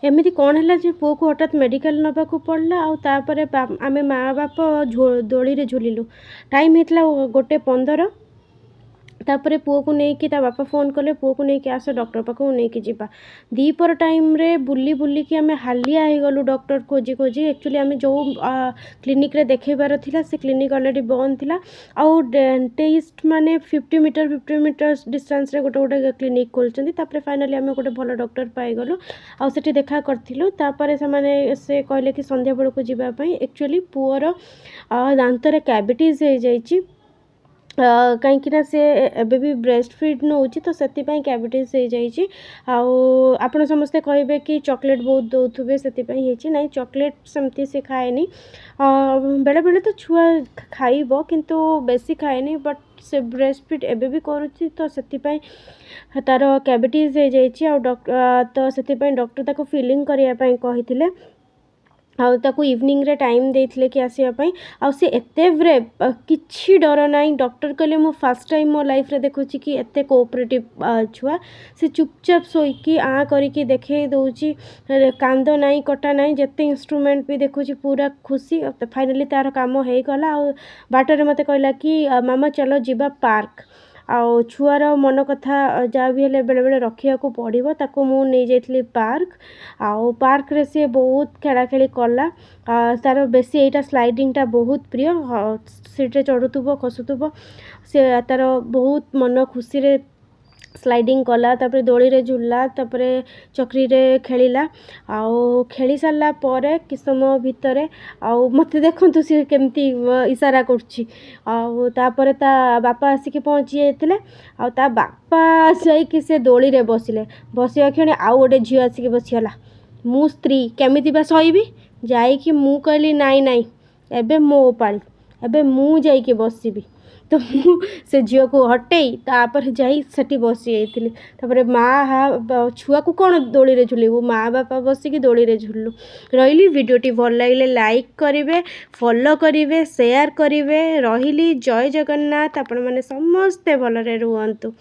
एमती कौन है जे पुआ को हठात मेडिकल नवाक पड़ा आम माँ बाप दोली रे झुलिलु। टाइम होता 1:15 तापर पुआ को लेकिन बापा फोन कले पुआ को लेकिन आस डॉक्टर पाखक नहीं जावा। दीपर टाइम रे बुली बुलिकी आम हालिया हो गलु डॉक्टर खोजी खोजी। एक्चुअली आम जो क्लिनिक रे देखेबार थिला से क्लिनिक ऑलरेडी बंद थिला। आउ डेंटिस्ट माने 50 मीटर डिस्टेंस रे गोटे गोटे क्लिनिक खोलचंदी। तापर फाइनली आम गोटे भल डॉक्टर पाई गलु आउ सेठी देखा करथिलु। तापर से कहले कि संध्या बेल को जीवा पई। एक्चुअली पुअर दांत रे कैविटीज हो जाइछि कहीं से एबे भी ब्रेस्ट फीड नौ तो से कैविटीज हो जाइए। आपण समस्ते कहे कि चॉकलेट बहुत दौथुबे से ना चॉकलेट सेमती से खाएनी बेले बेले तो छुआ खाइब किंतु बेसी खाएनी बट से ब्रेस्ट फीड एबे भी करुच्ची तो से तार कैविटीज हो जाइए। डॉक्टर तो से डॉक्टर ताको फिलिंग करने कही आउ ताकू इवनिंग रे टाइम देथिले कि आसिया पई। आउ से एते ब्रेव किछि डर नाई। डॉक्टर कहले मु फर्स्ट टाइम मो लाइफ रे देखुची कि एते कोऑपरेटिव छुआ से चुपचाप सोईकी आ करिकी देखे दउची कांद नाई कटा नाई जते इंस्ट्रूमेंट भी देखुची पूरा खुशी। फाइनली तार काम हे गला। आउ बाटर मते कहला कि मामा चलो जीवा पार्क आउ छुआर मन कथा जहाँ भी हेले बेले बेले रखिया को पड़िबो ताको मु नहीं जाइथली पार्क। आउ पार्क रे से बहुत खेला खेली कला। तार बेसी एटा स्लाइडिंग टा बहुत प्रिय सीटे चढ़ुथुबो खसुथुबो से तार बहुत मन खुशी रे स्लाइडिंग कला। तापर दोली रे झुलला तापर चक्री रे खेलिला आउ खेली सारला परे कि समय भितरे आउ मते देखंतु से केमती इशारा करछि। आउ तापर ता बापा आसिक पहुँची जाइतिले आउ ता बापा जाइकी से दोली रे बसिले। बसिया क्षणी आउ गोटे झियो आसिक बसिगला। मु स्त्री केमिति बा सहीबी जाइकी मु कहली नाई नाई एबे मो पाली एबे मु जाइकी बसिबी। तो मु से झील को हटेई तापर जाई सेठी बसी जाइतिली। तापर माँ छुआ को कौन दोली रे झुलेबू माँ बापा बसिकी दोली रे झुलु रही। वीडियोटी भल लगे लाइक करेंगे फॉलो करेंगे शेयर करेंगे। रही जय जगन्नाथ। आपण मैंने समस्ते भलरे रुहंतु।